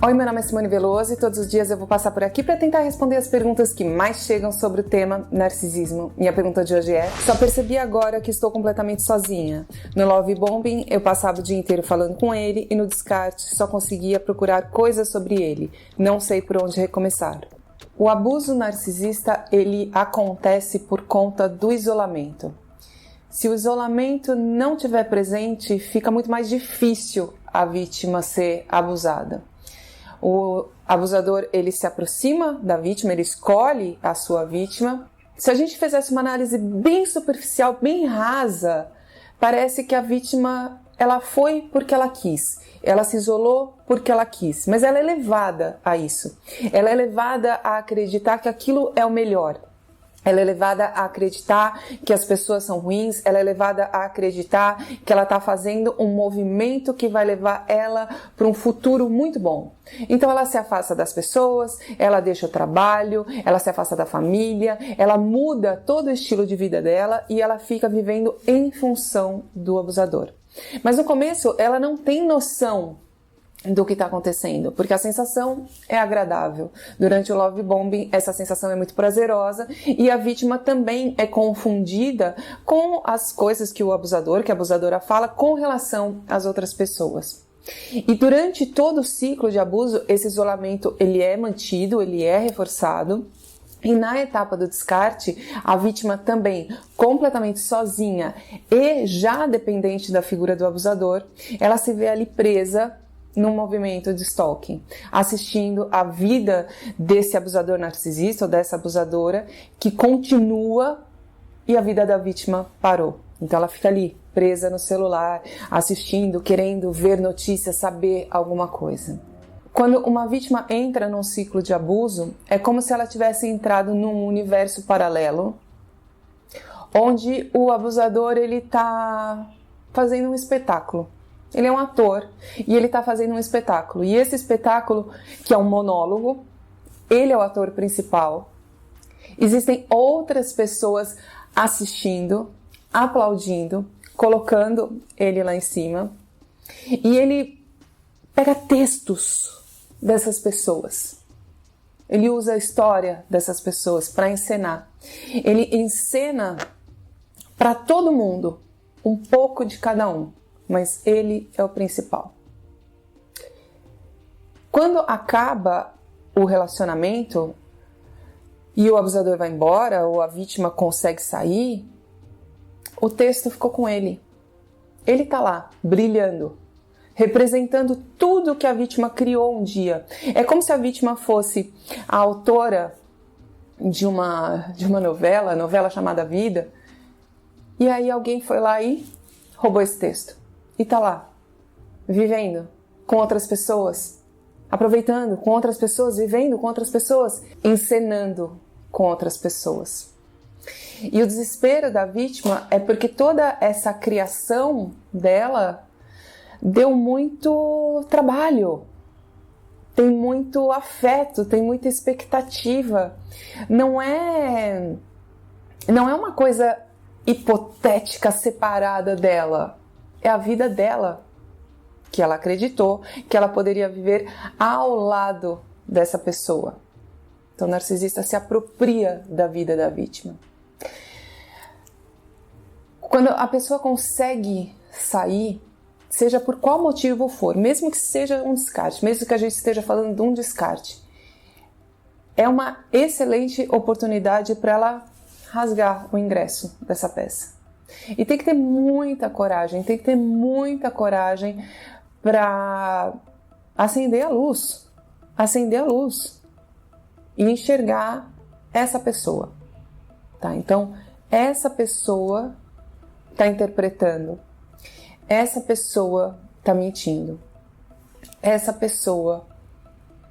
Oi, meu nome é Simone Veloso e todos os dias eu vou passar por aqui para tentar responder as perguntas que mais chegam sobre o tema narcisismo. Minha pergunta de hoje é: só percebi agora que estou completamente sozinha. No Love Bombing eu passava o dia inteiro falando com ele e no descarte só conseguia procurar coisas sobre ele. Não sei por onde recomeçar. O abuso narcisista, ele acontece por conta do isolamento. Se o isolamento não estiver presente, fica muito mais difícil a vítima ser abusada. O abusador, ele se aproxima da vítima, ele escolhe a sua vítima. Se a gente fizesse uma análise bem superficial, bem rasa, parece que a vítima, ela foi porque ela quis. Ela se isolou porque ela quis. Mas ela é levada a isso. Ela é levada a acreditar que aquilo é o melhor. Ela é levada a acreditar que as pessoas são ruins, ela é levada a acreditar que ela está fazendo um movimento que vai levar ela para um futuro muito bom. Então ela se afasta das pessoas, ela deixa o trabalho, ela se afasta da família, ela muda todo o estilo de vida dela e ela fica vivendo em função do abusador. Mas no começo ela não tem noção do que está acontecendo, porque a sensação é agradável. Durante o Love Bombing, essa sensação é muito prazerosa e a vítima também é confundida com as coisas que o abusador, que a abusadora fala com relação às outras pessoas. E durante todo o ciclo de abuso, esse isolamento ele é mantido, ele é reforçado. E na etapa do descarte, a vítima também completamente sozinha e já dependente da figura do abusador, ela se vê ali presa num movimento de stalking, assistindo a vida desse abusador narcisista ou dessa abusadora que continua e a vida da vítima parou. Então ela fica ali, presa no celular, assistindo, querendo ver notícias, saber alguma coisa. Quando uma vítima entra num ciclo de abuso, é como se ela tivesse entrado num universo paralelo, onde o abusador ele está fazendo um espetáculo. Ele é um ator e ele está fazendo um espetáculo. E esse espetáculo, que é um monólogo, ele é o ator principal. Existem outras pessoas assistindo, aplaudindo, colocando ele lá em cima. E ele pega textos dessas pessoas. Ele usa a história dessas pessoas para encenar. Ele encena para todo mundo um pouco de cada um. Mas ele é o principal. Quando acaba o relacionamento e o abusador vai embora ou a vítima consegue sair, o texto ficou com ele. Ele está lá, brilhando, representando tudo que a vítima criou um dia. É como se a vítima fosse a autora de uma novela chamada Vida, e aí alguém foi lá e roubou esse texto. E tá lá, vivendo com outras pessoas, aproveitando com outras pessoas, vivendo com outras pessoas, encenando com outras pessoas. E o desespero da vítima é porque toda essa criação dela deu muito trabalho, tem muito afeto, tem muita expectativa. Não é uma coisa hipotética separada dela. É a vida dela, que ela acreditou que ela poderia viver ao lado dessa pessoa. Então o narcisista se apropria da vida da vítima. Quando a pessoa consegue sair, seja por qual motivo for, mesmo que seja um descarte, mesmo que a gente esteja falando de um descarte, é uma excelente oportunidade para ela rasgar o ingresso dessa peça. E tem que ter muita coragem para acender a luz e enxergar essa pessoa, tá? Então, essa pessoa está interpretando, essa pessoa está mentindo, essa pessoa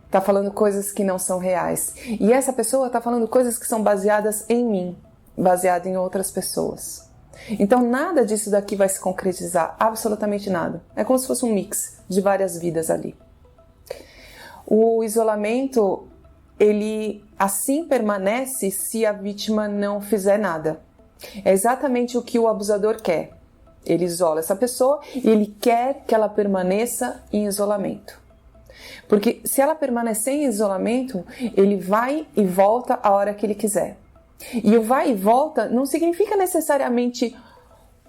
está falando coisas que não são reais e essa pessoa está falando coisas que são baseadas em mim, baseadas em outras pessoas. Então nada disso daqui vai se concretizar, absolutamente nada. É como se fosse um mix de várias vidas ali. O isolamento, ele assim permanece se a vítima não fizer nada. É exatamente o que o abusador quer. Ele isola essa pessoa e ele quer que ela permaneça em isolamento. Porque se ela permanecer em isolamento, ele vai e volta a hora que ele quiser. E o vai e volta não significa necessariamente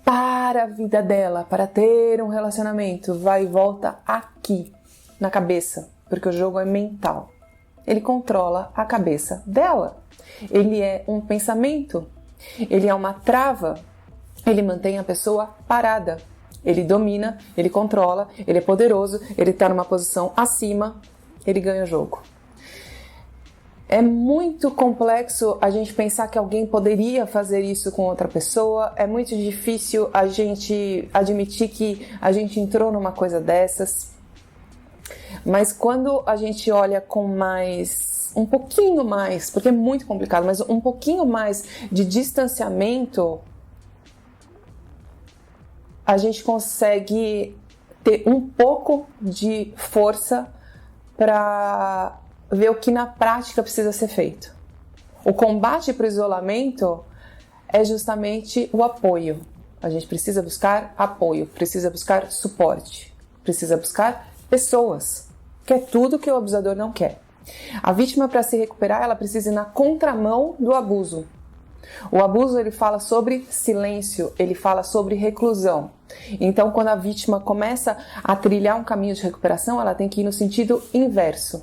para a vida dela, para ter um relacionamento. Vai e volta aqui, na cabeça, porque o jogo é mental. Ele controla a cabeça dela. Ele é um pensamento, ele é uma trava, ele mantém a pessoa parada. Ele domina, ele controla, ele é poderoso, ele está numa posição acima, ele ganha o jogo. É muito complexo a gente pensar que alguém poderia fazer isso com outra pessoa. É muito difícil a gente admitir que a gente entrou numa coisa dessas. Mas quando a gente olha com um pouquinho mais, porque é muito complicado, mas um pouquinho mais de distanciamento, a gente consegue ter um pouco de força para ver o que na prática precisa ser feito. O combate para o isolamento é justamente o apoio. A gente precisa buscar apoio, precisa buscar suporte, precisa buscar pessoas, que é tudo que o abusador não quer. A vítima, para se recuperar, ela precisa ir na contramão do abuso. O abuso, ele fala sobre silêncio, ele fala sobre reclusão. Então, quando a vítima começa a trilhar um caminho de recuperação, ela tem que ir no sentido inverso.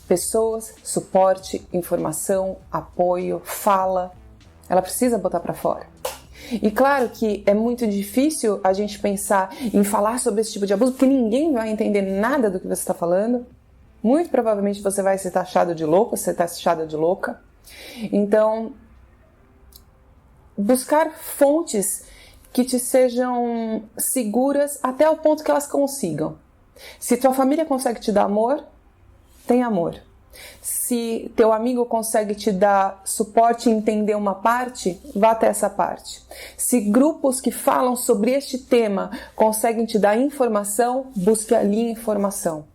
Pessoas, suporte, informação, apoio, fala. Ela precisa botar para fora. E claro que é muito difícil a gente pensar em falar sobre esse tipo de abuso, porque ninguém vai entender nada do que você está falando. Muito provavelmente você vai ser taxado de louco, você está taxada de louca. Então, buscar fontes que te sejam seguras até o ponto que elas consigam. Se tua família consegue te dar amor, tem amor. Se teu amigo consegue te dar suporte e entender uma parte, vá até essa parte. Se grupos que falam sobre este tema conseguem te dar informação, busque ali informação.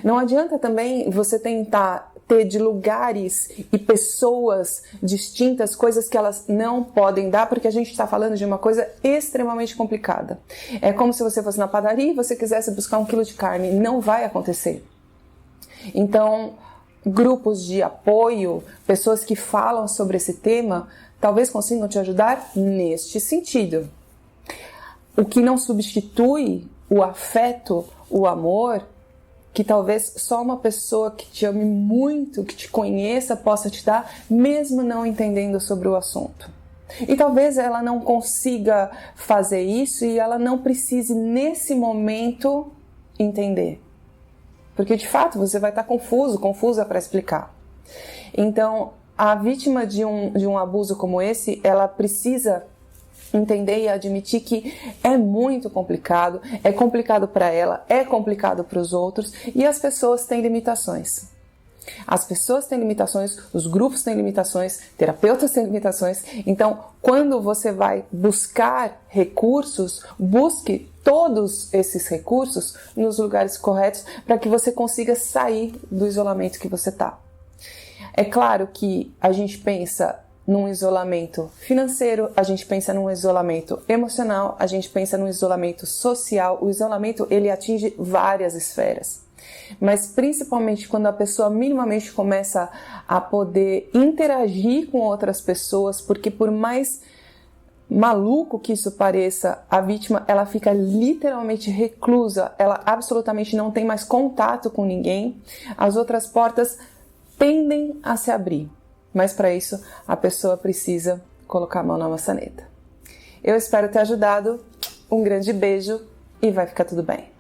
Não adianta também você tentar ter de lugares e pessoas distintas coisas que elas não podem dar, porque a gente está falando de uma coisa extremamente complicada. É como se você fosse na padaria e você quisesse buscar 1 quilo de carne. Não vai acontecer. Então, grupos de apoio, pessoas que falam sobre esse tema, talvez consigam te ajudar neste sentido. O que não substitui o afeto, o amor, que talvez só uma pessoa que te ame muito, que te conheça, possa te dar, mesmo não entendendo sobre o assunto. E talvez ela não consiga fazer isso e ela não precise, nesse momento, entender. Porque, de fato, você vai estar confusa para explicar. Então, a vítima de um abuso como esse, ela precisa entender e admitir que é muito complicado, é complicado para ela, é complicado para os outros, e as pessoas têm limitações. As pessoas têm limitações, os grupos têm limitações, terapeutas têm limitações. Então, quando você vai buscar recursos, busque todos esses recursos nos lugares corretos para que você consiga sair do isolamento que você está. É claro que a gente pensa num isolamento financeiro, a gente pensa num isolamento emocional, a gente pensa num isolamento social. O isolamento, ele atinge várias esferas. Mas principalmente quando a pessoa minimamente começa a poder interagir com outras pessoas, porque por mais maluco que isso pareça, a vítima, ela fica literalmente reclusa, ela absolutamente não tem mais contato com ninguém, as outras portas tendem a se abrir. Mas para isso, a pessoa precisa colocar a mão na maçaneta. Eu espero ter ajudado. Um grande beijo e vai ficar tudo bem.